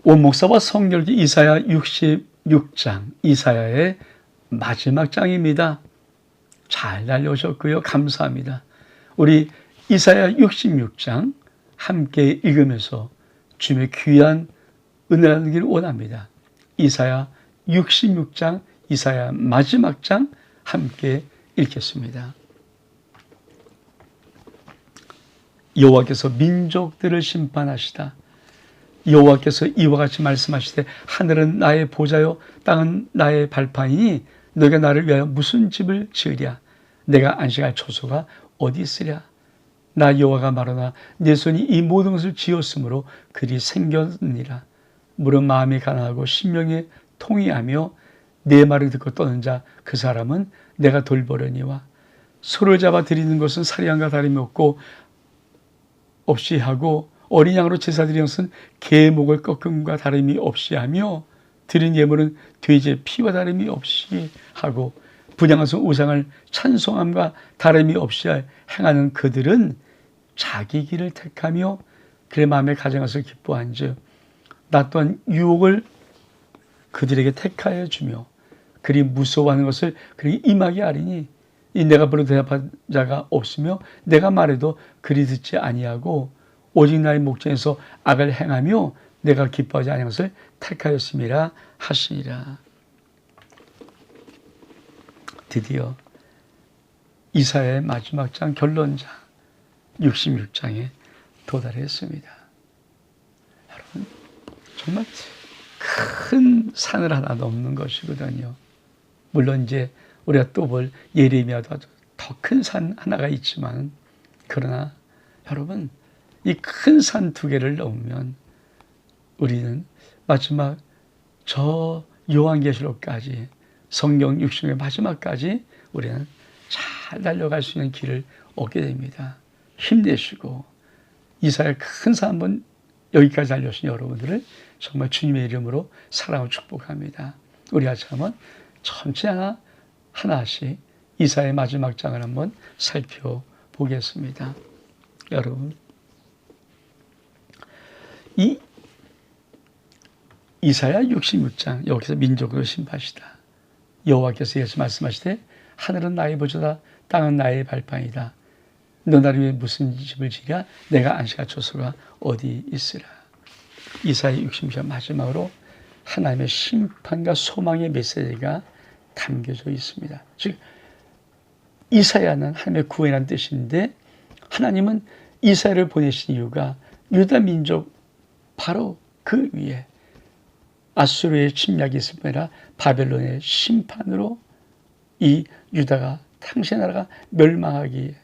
원목사와 성결기 이사야 66장, 이사야의 마지막 장입니다. 잘 달려오셨고요. 감사합니다. 우리 이사야 66장 함께 읽으면서 주님의 귀한 은혜를 나누기를 원합니다. 이사야 66장, 이사야 마지막 장 함께 읽겠습니다. 여호와께서 민족들을 심판하시다. 여호와께서 이와 같이 말씀하시되 하늘은 나의 보좌요 땅은 나의 발판이니 너희가 나를 위하여 무슨 집을 지으랴. 내가 안식할 초소가 어디 있으랴. 나 여호와가 말하나 내 손이 이 모든 것을 지었으므로 그리 생겼느니라. 물은 마음이 가난하고 심령이 통이하며 내 말을 듣고 떠는 자 그 사람은 내가 돌보려니와. 소를 잡아 드리는 것은 살이함과 다름이 없이 하고 어린 양으로 제사 드리는 것은 개의 목을 꺾음과 다름이 없이 하며 드린 예물은 돼지의 피와 다름이 없이 하고 분향한 우상을 찬송함과 다름이 없이 행하는 그들은 자기 길을 택하며 그의 마음에 가정에서 기뻐한즉 나 또한 유혹을 그들에게 택하여 주며 그리 무서워하는 것을 그리 임하게 하리니 이 내가 부르 대답한 자가 없으며 내가 말해도 그리 듣지 아니하고 오직 나의 목전에서 악을 행하며 내가 기뻐하지 아니한 것을 택하였음이라 하시니라. 드디어 이사야의 마지막 장 결론장 66장에 도달했습니다. 여러분 정말 큰 산을 하나 넘는 것이거든요. 물론 이제 우리가 또 볼 예레미야도 더 큰 산 하나가 있지만 그러나 여러분 이 큰 산 두 개를 넘으면 우리는 마지막 저 요한계시록까지 성경 60장의 마지막까지 우리는 잘 달려갈 수 있는 길을 얻게 됩니다. 힘내시고 이사야 큰 산 한번 여기까지 달려오신 여러분들을 정말 주님의 이름으로 사랑하고 축복합니다. 우리 같이 한번 천천히 하나씩 이사야의 마지막 장을 한번 살펴보겠습니다. 여러분 이 이사야 66장 여기서 민족으로 심판하시다. 여호와께서 예수 말씀하시되 하늘은 나의 보좌다 땅은 나의 발판이다. 너 나를 위해 무슨 집을 지랴. 내가 안식할 초소가 어디 있으라. 이사야 66장 마지막으로 하나님의 심판과 소망의 메시지가 담겨져 있습니다. 즉 이사야는 하나님의 구원이라는 뜻인데 하나님은 이사야를 보내신 이유가 유다 민족 바로 그 위에 아수르의 침략이 있을 뿐 아니라 바벨론의 심판으로 이 유다가 당신의 나라가 멸망하기에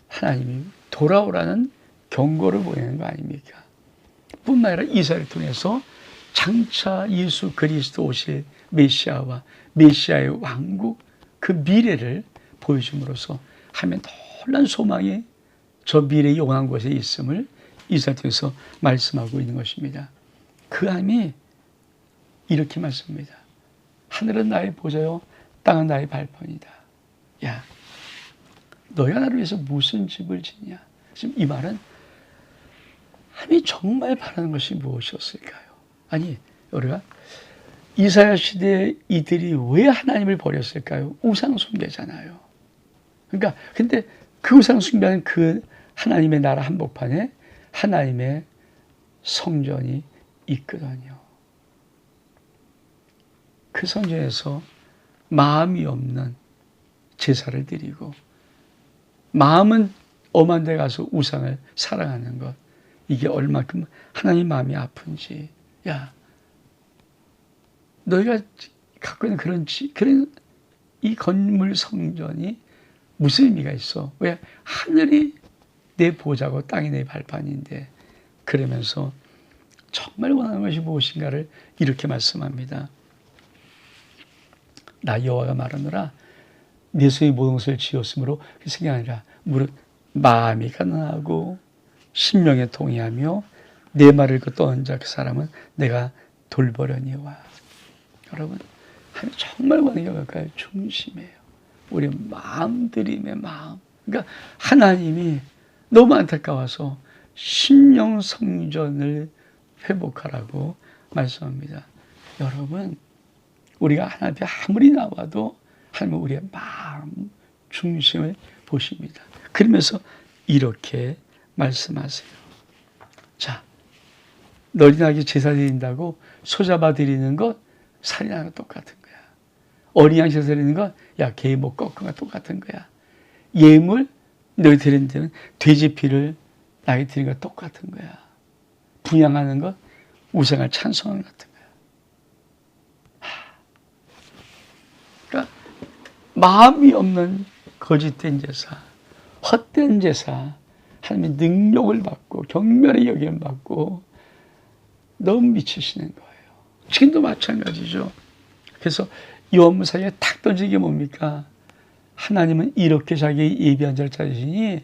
하나님이 돌아오라는 경고를 보내는 거 아닙니까? 뿐만 아니라 이사야를 통해서 장차 예수 그리스도 오실 메시아와 메시아의 왕국 그 미래를 보여줌으로써 하면 놀란 소망이 저 미래의 영원한 곳에 있음을 이사야 통해서 말씀하고 있는 것입니다. 그 함이 이렇게 말씀합니다. 하늘은 나의 보좌요 땅은 나의 발판이다. 야, 너희가 나를 위해서 무슨 집을 짓냐? 지금 이 말은 하나님이 정말 바라는 것이 무엇이었을까요? 아니, 우리가 이사야 시대에 이들이 왜 하나님을 버렸을까요? 우상 숭배잖아요. 그러니까 근데 그 우상 숭배하는 그 하나님의 나라 한복판에 하나님의 성전이 있거든요. 그 성전에서 마음이 없는 제사를 드리고 마음은 엄한 데 가서 우상을 사랑하는 것, 이게 얼마큼 하나님 마음이 아픈지. 야, 너희가 갖고 있는 그런 이 건물 성전이 무슨 의미가 있어? 왜? 하늘이 내 보좌고 땅이 내 발판인데. 그러면서 정말 원하는 것이 무엇인가를 이렇게 말씀합니다. 나 여호와가 말하노라 내 손이 모든 것을 지었으므로 그 생각이 아니라 무릇 마음이 가난하고 심령에 동의하며 내 말을 떠는 자 그 사람은 내가 돌보려니와. 여러분 정말 원하는 게 중심이에요. 우리 마음들임의 마음. 그러니까 하나님이 너무 안타까워서 심령 성전을 회복하라고 말씀합니다. 여러분, 우리가 하나님 앞에 아무리 나와도 하나님은 우리의 마음 중심을 보십니다. 그러면서 이렇게 말씀하세요. 자, 어린아기 제사 드린다고 소잡아 드리는 것 살인하는 거 똑같은 거야. 어린 양 제사 드리는 것, 야, 개 목 꺾은 거 똑같은 거야. 예물 너희 드리는 데는 돼지 피를 나에게 드리는 거 똑같은 거야. 분양하는 것, 우상을 찬송하는 것 같은 거야. 그러니까 마음이 없는 거짓된 제사, 헛된 제사, 하나님의 능력을 받고 경멸의 여김을 받고 너무 미치시는 거예요. 지금도 마찬가지죠. 그래서 요한무사에 탁 던진 게 뭡니까? 하나님은 이렇게 자기 예비한 자를 찾으시니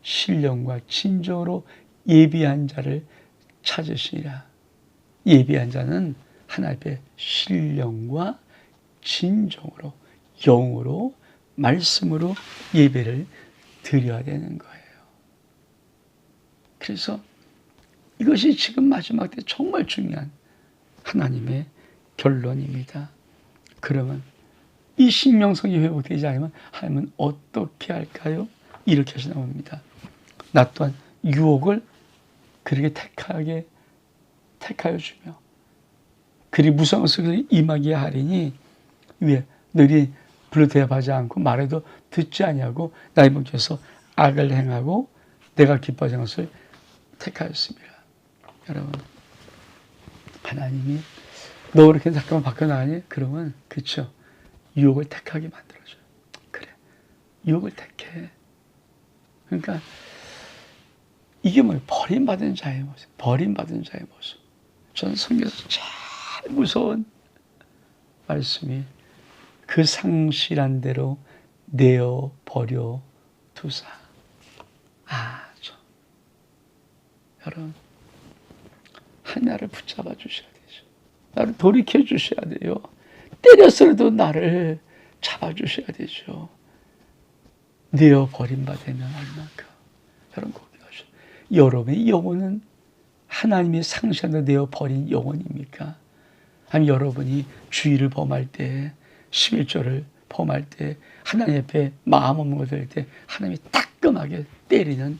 신령과 진정으로 예비한 자를 찾으시니라. 예비한 자는 하나님 앞에 신령과 진정으로 영으로 말씀으로 예배를 드려야 되는 거예요. 그래서 이것이 지금 마지막 때 정말 중요한 하나님의 결론입니다. 그러면 이 신명성이 회복되지 않으면 하나님은 어떻게 할까요? 이렇게 하시 나옵니다. 나 또한 유혹을 그렇게 택하여 주며 그리 무서운 속에서 임하게 하리니 왜 너희 불러 대답하지 않고 말해도 듣지 아니하고 나의 몸께서 악을 행하고 내가 기뻐하는 것을 택하였습니다. 여러분, 하나님이 너 그렇게 잠깐만 바꿔나가니? 그러면 그렇죠. 유혹을 택하게 만들어줘요. 그래, 유혹을 택해. 그러니까 이게 뭐예요? 버림받은 자의 모습. 버림받은 자의 모습. 저는 성경에서 제일 무서운 말씀이 그 상실한 대로 내어 버려 두사. 여러분, 하나를 붙잡아 주셔야 되죠. 나를 돌이켜 주셔야 돼요. 때렸어도 나를 잡아 주셔야 되죠. 내어 버림받으면 얼마큼. 여러분, 고백하시오. 여러분의 영혼은 하나님의 상실한 내어 버린 영혼입니까? 아니면 여러분이 주의를 범할 때, 11조를 범할 때, 하나님 앞에 마음 없는 것을 할 때 하나님이 따끔하게 때리는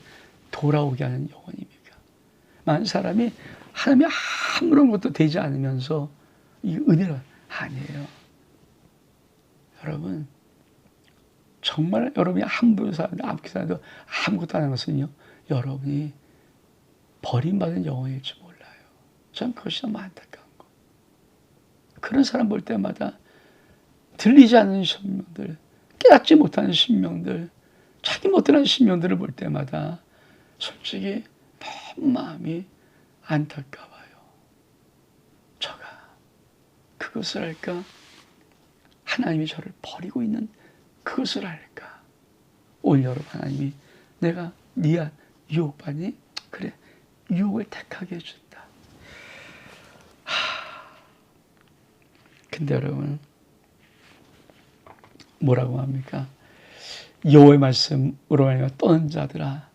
돌아오게 하는 영혼입니까? 많은 사람이 하나님이 아무런 것도 되지 않으면서 이 은혜를 아니에요. 여러분, 정말 여러분이 함부로 살아도 아무것도 안 하는 것은요, 여러분이 버림받은 영혼일지 몰라요. 전 그것이 너무 안타까운 거. 그런 사람 볼 때마다 들리지 않는 신명들, 깨닫지 못하는 신명들, 자기 못하는 신명들을 볼 때마다 솔직히 너무 마음이 안타까워요. 저가 그것을 할까? 하나님이 저를 버리고 있는 그것을 할까? 오늘 여러분, 하나님이 내가 네가 유혹받니? 그래, 유혹을 택하게 해준다. 근데 여러분, 뭐라고 합니까? 여호와의 말씀으로 말미암아 떠는 자들아,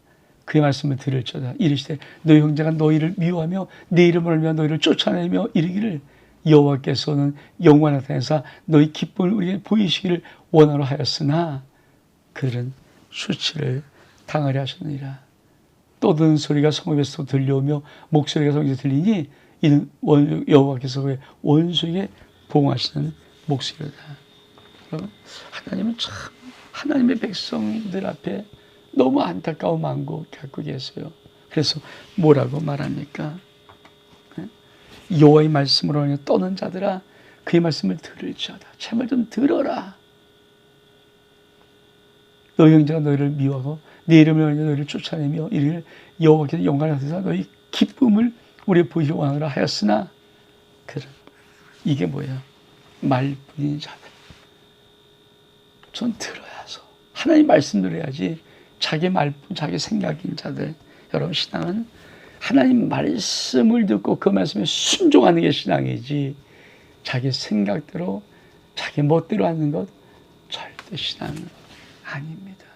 그의 말씀을 들을지어다. 이르시되 너희 형제가 너희를 미워하며 내 이름을 알며 너희를 쫓아내며 이르기를 여호와께서는 영광 나타내사 너희 기쁨을 우리에게 보이시기를 원하러 하였으나 그들은 수치를 당하려 하셨느니라. 떠드는 소리가 성읍에서 들려오며 목소리가 성에서 들리니 이는 여호와께서 그의 원수에게 보응하시는 목소리다. 여러분, 하나님은 참 하나님의 백성들 앞에 너무 안타까운 마음을 갖고 계세요. 그래서 뭐라고 말합니까? 여호와의 말씀으로 떠는 자들아, 그의 말씀을 들을지어다. 제발 좀 들어라. 너희 형제가 너희를 미워하고 내 이름을 알며 너희를 쫓아내며 이르기를 여호와께서 영광을 받으사 너희 기쁨을 우리의 보이기 원하라 하였으나 그런 이게 뭐예요? 말뿐인 자들. 전 들어야죠. 하나님 말씀 들어야지. 자기 말뿐 자기 생각인 자들. 여러분, 신앙은 하나님 말씀을 듣고 그 말씀에 순종하는 게 신앙이지, 자기 생각대로 자기 멋대로 하는 것 절대 신앙은 아닙니다.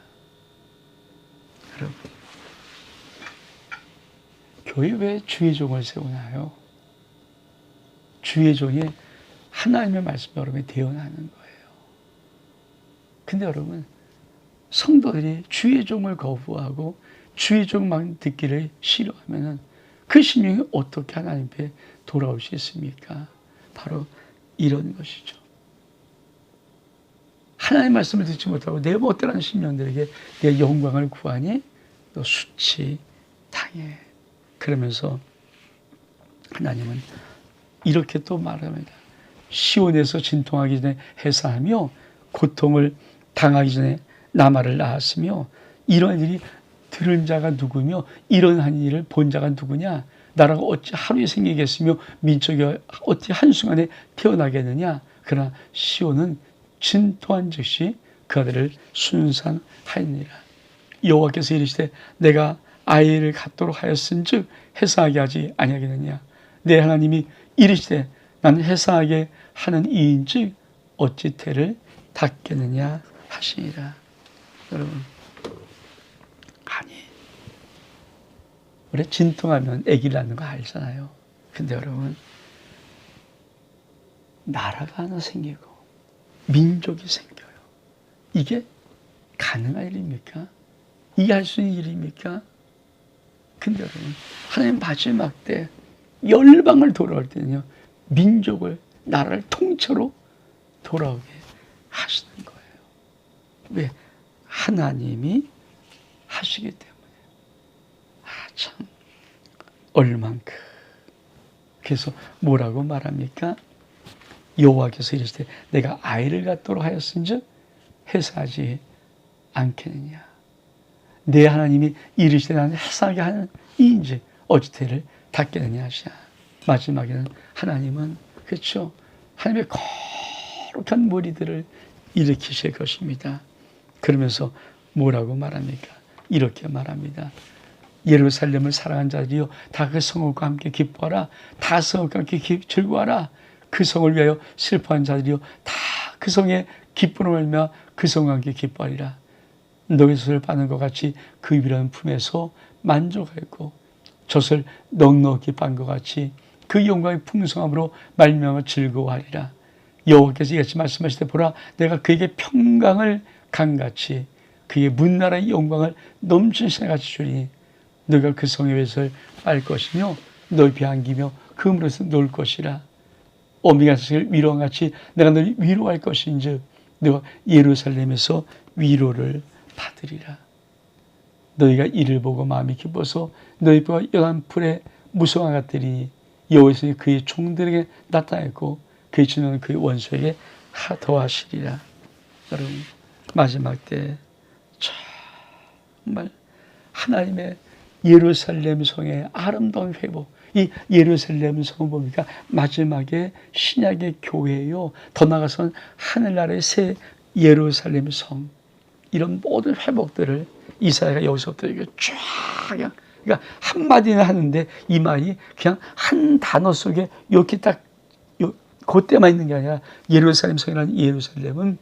여러분, 교회 왜 주의 종을 세우나요? 주의 종이 하나님의 말씀 여러분이 대언하는 거예요. 근데 여러분, 성도들이 주의 종을 거부하고 주의 종만 듣기를 싫어하면은 그 심령이 어떻게 하나님 앞에 돌아올 수 있습니까? 바로 이런 것이죠. 하나님의 말씀을 듣지 못하고 내 멋대로는 심령들에게 내 영광을 구하니 또 수치 당해. 그러면서 하나님은 이렇게 또 말합니다. 시온에서 진통하기 전에 해사하며 고통을 당하기 전에 나말을 낳았으며 이런 일이 들은 자가 누구며 이런 한 일을 본 자가 누구냐? 나라가 어찌 하루에 생기겠으며 민족이 어찌 한순간에 태어나겠느냐? 그러나 시온은 진토한 즉시 그 아들을 순산하였느니라. 여호와께서 이르시되 내가 아이를 갖도록 하였은즉 해사하게 하지 아니하겠느냐? 내 하나님이 이르시되 나는 해사하게 하는 이인즉 어찌 태를 닫겠느냐 하시니라. 여러분, 아니, 우리 진통하면 아기를 낳는 거 알잖아요. 근데 여러분, 나라가 하나 생기고 민족이 생겨요. 이게 가능한 일입니까? 이게 할 수 있는 일입니까? 근데 여러분, 하나님 마지막 때 열방을 돌아올 때는요, 민족을, 나라를 통째로 돌아오게 하시는 거예요. 왜? 하나님이 하시기 때문에. 참, 얼만큼. 그래서 뭐라고 말합니까? 여호와께서 이르시되 내가 아이를 갖도록 하였은즉 해사하지 않겠느냐. 내 하나님이 이르시되 나는 해사하게 하는 이인즉 어찌 태를 닫겠느냐 하시냐. 마지막에는 하나님은, 그렇죠, 하나님의 거룩한 무리들을 일으키실 것입니다. 그러면서 뭐라고 말합니까? 이렇게 말합니다. 예루살렘을 사랑한 자들이여 다 그 성읍과 함께 기뻐하라. 다 성읍과 함께 즐거워하라. 그 성을 위하여 슬퍼한 자들이여 다 그 성에 기쁨을 말며 그 성과 함께 기뻐하리라. 너희 젖을 빠는 것 같이 그 위로한 품에서 만족하였고 젖을 넉넉히 빤 것 같이 그 영광의 풍성함으로 말미암아 즐거워하리라. 여호와께서 이같이 말씀하시되 보라 내가 그에게 평강을 강같이 그의 문나라의 영광을 넘치는 새같이 주리니 너희가 그 성의 젖을 빨 것이며 너희 배 안기며 그 물에서 놀 것이라. 어미가 자식을 위로한 같이 내가 너희 위로할 것인즉 너가 예루살렘에서 위로를 받으리라. 너희가 이를 보고 마음이 기뻐서 너희 뼈가 연한 풀에 무성화 같으리니 여호와께서 그의 종들에게 나타냈고 그의 진노는 그의 원수에게 더하시리라. 여러분, 마지막 때 정말 하나님의 예루살렘 성의 아름다운 회복, 이 예루살렘 성을 보니까 마지막에 신약의 교회요, 더 나아가서는 하늘나라의 새 예루살렘 성, 이런 모든 회복들을 이사야가 여기서부터 이렇게 쫙, 그러니까 한마디는 하는데 이 말이 그냥 한 단어 속에 이렇게 딱 그때만 있는 게 아니라 예루살렘 성이라는 예루살렘은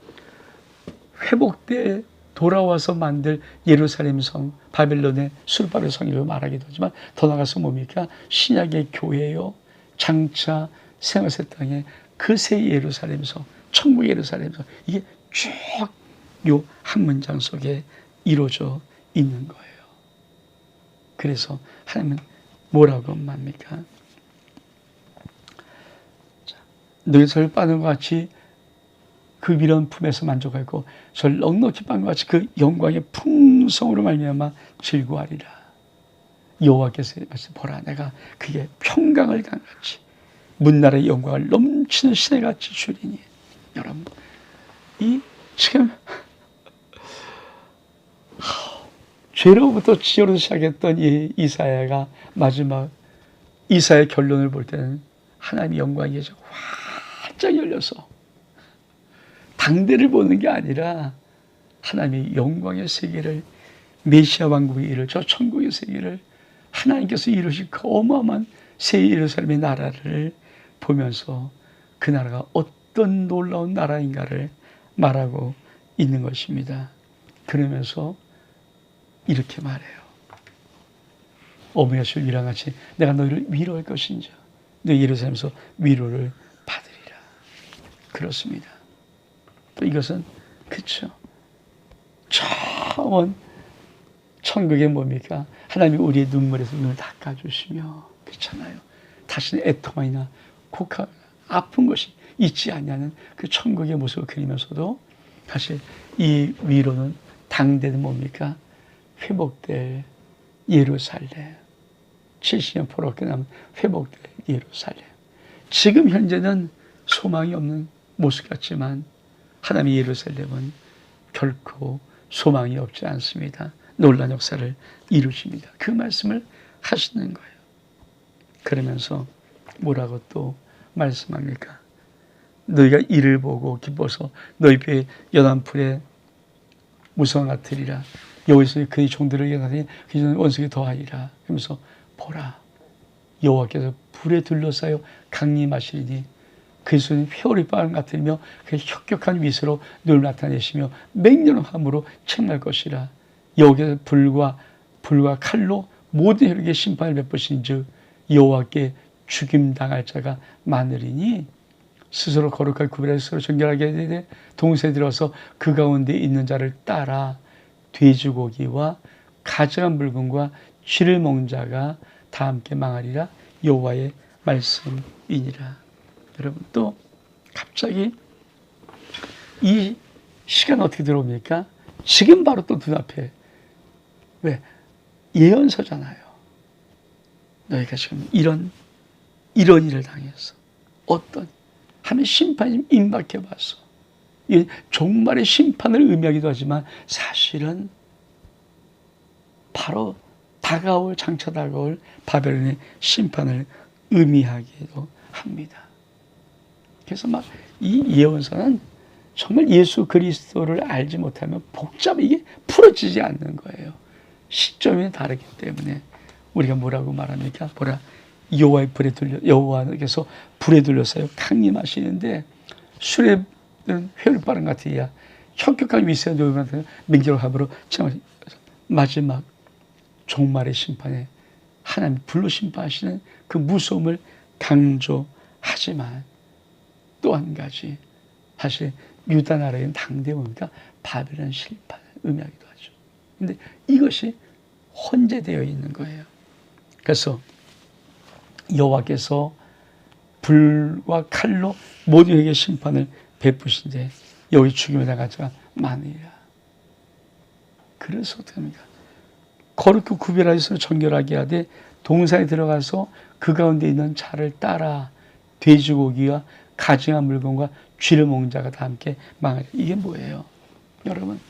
회복때 돌아와서 만들 예루살렘 성, 바벨론의 수르바벨 성이라고 말하기도 하지만 더 나가서 뭡니까? 신약의 교회요, 장차 생활세 땅에 그 새 예루살렘 성, 천국 예루살렘 성, 이게 쭉 요 한 문장 속에 이루어져 있는 거예요. 그래서 하나님은 뭐라고 말합니까? 너희 젖을 빠는 것 같이 그 미련 품에서 만족하고 절 넉넉히 빤 것 같이 그 영광의 풍성으로 말미암아 즐거워하리라. 여호와께서 말씀 보라 내가 그게 평강을 강같이 문나라의 영광을 넘치는 시내같이 주리니. 여러분, 이 지금 죄로부터 지혜로 시작했던 이 이사야가 마지막 이사야의 결론을 볼 때는 하나님의 영광이 활짝 열려서 당대를 보는 게 아니라 하나님의 영광의 세계를, 메시아 왕국의 일을, 저 천국의 세계를 하나님께서 이루실 그 어마어마한 새 예루살렘의 나라를 보면서 그 나라가 어떤 놀라운 나라인가를 말하고 있는 것입니다. 그러면서 이렇게 말해요. 어머니가 줄 위로한 같이 내가 너희를 위로할 것인지 너 예루살렘에서 위로를 받으리라. 그렇습니다. 또 이것은 그렇죠. 처음 천국의 뭡니까? 하나님이 우리의 눈물에서 눈을 닦아주시며 그렇잖아요. 다시는 애통이나 곡하거나 아픈 것이 있지 않냐는 그 천국의 모습을 그리면서도 사실 이 위로는 당대는 뭡니까? 회복될 예루살렘. 70년 포로 끝나면 회복될 예루살렘. 지금 현재는 소망이 없는 모습 같지만 하나님의 예루살렘은 결코 소망이 없지 않습니다. 놀라운 역사를 이루십니다. 그 말씀을 하시는 거예요. 그러면서 뭐라고 또 말씀합니까? 너희가 이를 보고 기뻐서 너희 뼈에 연한 풀에 무성 같으리라. 여호와께서 그의 종들을 연하니 그의 원수에게 더하리라. 그러면서 보라, 여호와께서 불에 둘러싸여 강림하시리니 그의 손이 회오리 바람 같으며 그의 혁혁한 위세로 눈을 나타내시며 맹렬함으로 책망할 것이라. 여호와께서 불과 칼로 모든 혈육의 심판을 베푸신즉 여호와께 죽임당할 자가 많으리니 스스로 거룩하게 구별하여 스스로 정결하게 되되 동서에 들어서 그 가운데 있는 자를 따라 돼지고기와 가증한 물건과 쥐를 먹는 자가 다 함께 망하리라. 여호와의 말씀이니라. 여러분 또 갑자기 이 시간 어떻게 들어옵니까? 지금 바로 또 눈앞에 왜? 예언서잖아요. 너희가 지금 이런 일을 당했어. 어떤 하나님의 심판이 임박해 봤어. 이 종말의 심판을 의미하기도 하지만 사실은 바로 장차 다가올 바벨론의 심판을 의미하기도 합니다. 그래서 막 이 예언서는 정말 예수 그리스도를 알지 못하면 복잡해 이게 풀어지지 않는 거예요. 시점이 다르기 때문에 우리가 뭐라고 말합니까? 보라, 여호와께서 불에 둘러싸여 강림하시는데 술에 회오리바람 같으리라. 혁혁한 위세와 노임 같은 맹렬함으로 마지막 종말의 심판에 하나님 불로 심판하시는 그 무서움을 강조하지만 또 한 가지 사실 유다 나라의 당대 뭡니까? 바벨론 심판을 의미하기도 하죠. 근데 이것이 혼재되어 있는 거예요. 그래서 여호와께서 불과 칼로 모든 혈육의 심판을 베푸신데 여기 죽임을 당할 자가 많으리라. 그래서 어떻게 합니까? 거룩히 구별하여서 정결하게 하되 동산에 들어가서 그 가운데 있는 자를 따라 돼지고기와 가증한 물건과 쥐를 먹는 자가 다 함께 망하리라. 이게 뭐예요? 여러분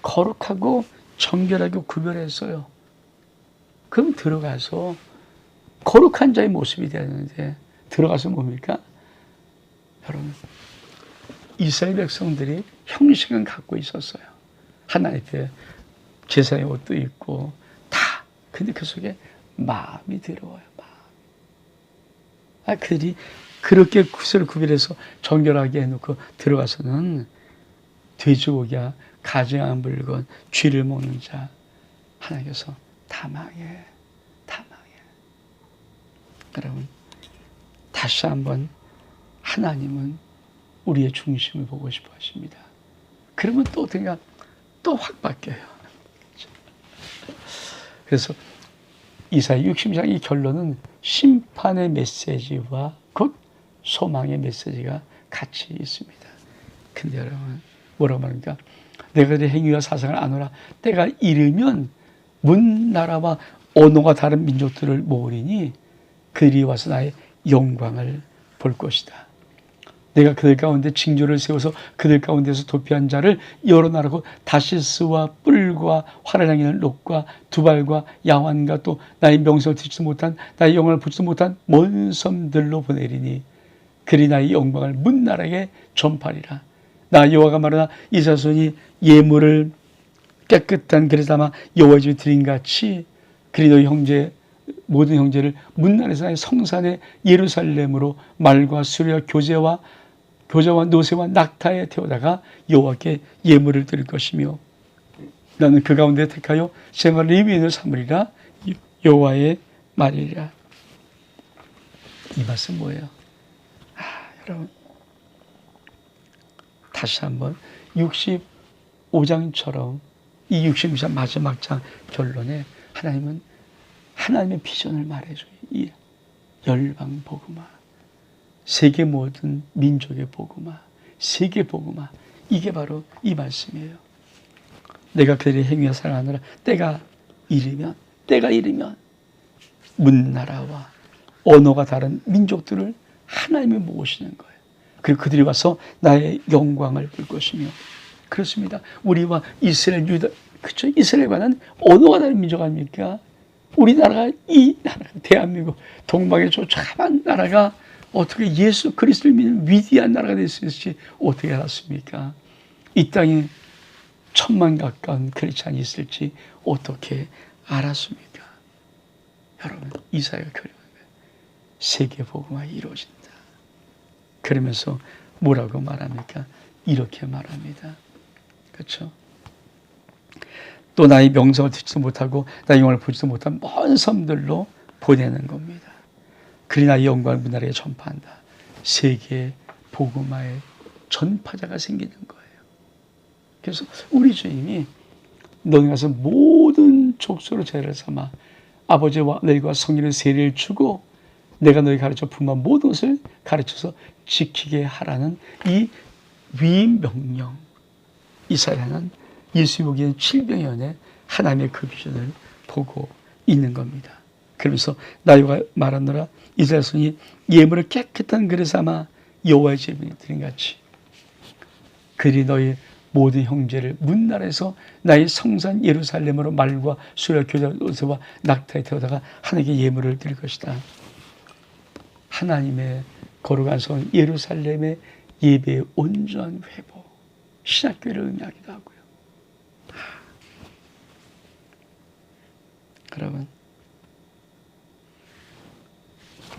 거룩하고 정결하게 구별했어요. 그럼 들어가서 거룩한 자의 모습이 되는데 들어가서 뭡니까? 여러분 이스라엘 백성들이 형식은 갖고 있었어요. 하나님 앞에 제사의 옷도 있고 다. 근데 그 속에 마음이 들어와요. 그들이 그렇게 구슬을 구별해서 정결하게 해놓고 들어가서는 돼지고기야 가증한 물건 쥐를 먹는 자 하나님께서 다 망해. 여러분 다시 한번 하나님은 우리의 중심을 보고 싶어 하십니다. 그러면 또 어떻게 또 확 바뀌어요. 그래서 이사야 60장의 결론은 심판의 메시지와 곧 소망의 메시지가 같이 있습니다. 근데 여러분 뭐라고 말합니까? 내가 그들의 행위와 사상을 아노라. 때가 이르면 문 나라와 언어가 다른 민족들을 모으리니 그들이 와서 나의 영광을 볼 것이다. 내가 그들 가운데 징조를 세워서 그들 가운데서 도피한 자를 여러 나라고 다시스와 뿔과 화를 향하는 록과 두발과 야환과 또 나의 명성을 듣지도 못한 나의 영광을 보지도 못한 먼 섬들로 보내리니 그리 나의 영광을 문 나라에 전파리라. 나 여호와가 말하나 이 자손이 예물을 깨끗한 그릇 담아 여호와의 집에 드린 같이 그리 너희 형제 모든 형제를 문나라에서 나의 성산의 예루살렘으로 말과 수레와 교제와 노새와 낙타에 태우다가 여호와께 예물을 드릴 것이며 나는 그 가운데 택하여 생활 레위인을 삼으리라. 여호와의 말이라. 이 말씀 뭐예요? 여러분, 다시 한번 65장처럼 이 66장 마지막 장 결론에 하나님은 하나님의 비전을 말해줘요. 이 열방 복음화, 세계 모든 민족의 복음화, 세계 복음화, 이게 바로 이 말씀이에요. 내가 그들의 행위에 사랑하느라 때가 이르면 문나라와 언어가 다른 민족들을 하나님이 모으시는 거예요. 그리고 그들이 와서 나의 영광을 볼 것이며, 그렇습니다. 우리와 이스라엘, 유다, 그렇죠? 이스라엘과는 언어가 다른 민족 아닙니까? 우리나라가, 이 나라가, 대한민국, 동방의 조그만 나라가 어떻게 예수 그리스도를 믿는 위대한 나라가 될 수 있을지 어떻게 알았습니까? 이 땅에 1000만 가까운 크리스찬이 있을지 어떻게 알았습니까? 여러분, 이사야가 그려요. 세계 복음화 이루어진다. 그러면서 뭐라고 말합니까? 이렇게 말합니다. 그렇죠? 또 나의 명성을 듣지도 못하고 나의 영광을 보지도 못한 먼 섬들로 보내는 겁니다. 그리 나의 영광을 문나라에 전파한다. 세계 복음화의 전파자가 생기는 거예요. 그래서 우리 주님이 너희 가서 모든 족속으로 제를 삼아 아버지와 너희가 성령의 세례를 주고 내가 너희 가르쳐 분만 모든 것을 가르쳐서 지키게 하라는 이 위명령. 이사야는 예수 보기엔 700년에 하나님의 그 비전을 보고 있는 겁니다. 그러면서 나요가 말하노라 이스라엘 손이 예물을 깨끗한 그릇 삼아 여호와의 제물이 드린 같이 그리 너희 모든 형제를 문나라에서 나의 성산 예루살렘으로 말과 수레와 교자와 낙타에 태우다가 하나님께 예물을 드릴 것이다. 하나님의 거룩한 성 예루살렘의 예배의 온전한 회복, 신학교를 의미하기도 하고요. 여러분,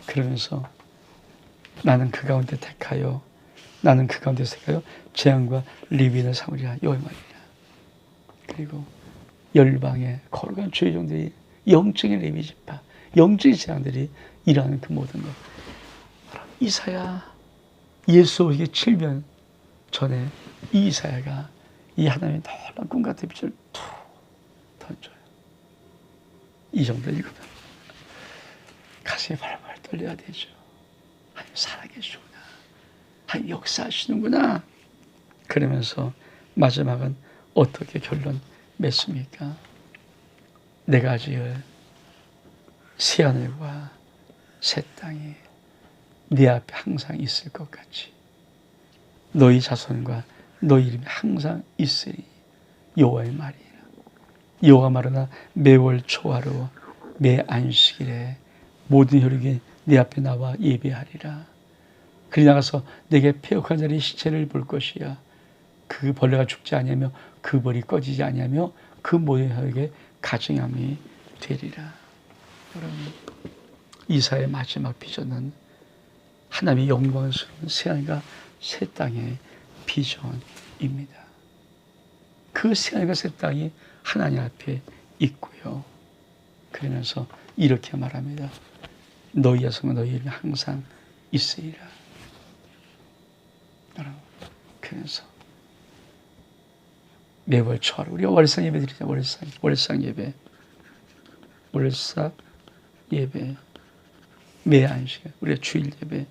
그러면서 나는 그 가운데 택하여 재앙과 리빈을 삼으리라 여호와의 말이라. 그리고 열방의 거룩한 주의종들이 영적인 레위 지파, 영적인 재앙들이 일하는 그 모든 것. 이사야, 예수 오기 7년 전에 이 이사야가 이 하나님의 놀라운 꿈 같은 빛을 툭 던져요. 이 정도 읽으면 가슴이 발발 떨려야 되죠. 하나님 살아계시구나. 하나님 역사하시는구나. 그러면서 마지막은 어떻게 결론 맺습니까? 내가 지을 새하늘과 새 땅이 네 앞에 항상 있을 것 같이 너희 자손과 너희 이름이 항상 있으리 여호와의 말이라. 여호와 말하나 매월 초하루 매 안식일에 모든 혈육이 네 앞에 나와 예배하리라. 그리 나가서 내게 폐역한 자의 시체를 볼 것이야. 그 벌레가 죽지 아니하며 그 벌이 꺼지지 아니하며 그 모든 혈육에 가증함이 되리라. 여러분, 이사야의 마지막 비전은 하나님의 영광스러운 새하늘과 새 땅의 비전입니다. 그 새하늘과 새 땅이 하나님 앞에 있고요. 그러면서 이렇게 말합니다. 너희 자손과 너희 이름이 항상 있으리라. 여러분, 그래서 매월 초하루 우리가 월상 예배 드리자. 월상 예배, 월삭 예배, 매 안식 우리가 주일 예배,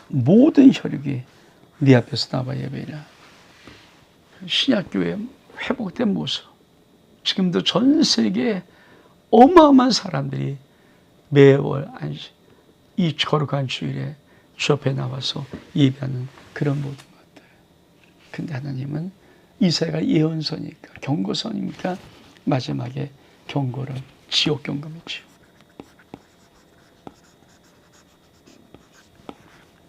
모든 혈육이 네 앞에서 나와 예배라. 신약교회 회복된 모습, 지금도 전 세계에 어마어마한 사람들이 매월 안식 이 거룩한 주일에 주 앞에 나와서 예배하는 그런 모든 것들. 근데 하나님은 이사야가 예언서니까 경고서니까 마지막에 경고를 지옥 경고이지요.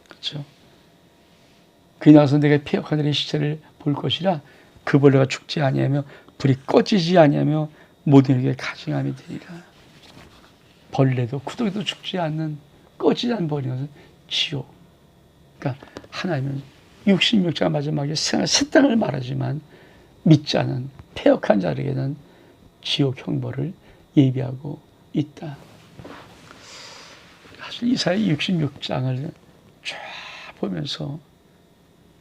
그렇죠? 그리 나가서 내가 폐역한 자의 시체를 볼 것이라 그 벌레가 죽지 아니하며 불이 꺼지지 아니하며 모든 이에게 가증함이 되리라. 벌레도 구더기도 죽지 않는 꺼지지 않는 벌레는 지옥. 그러니까 하나님은 66장 마지막에 새 땅을 말하지만 믿지 않은 폐역한 자에게는 지옥 형벌을 예비하고 있다. 사실 이사야 66장을 쫙 보면서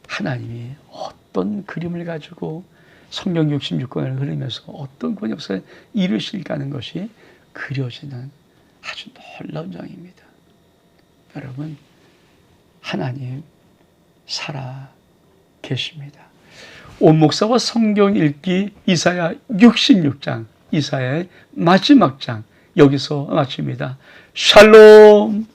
하나님이 어떤 그림을 가지고 성경 66권을 흐르면서 어떤 권역사를 이루실까 하는 것이 그려지는 아주 놀라운 장입니다. 여러분, 하나님 살아 계십니다. 온 목사와 성경 읽기 이사야 66장, 이사야의 마지막 장, 여기서 마칩니다. 샬롬.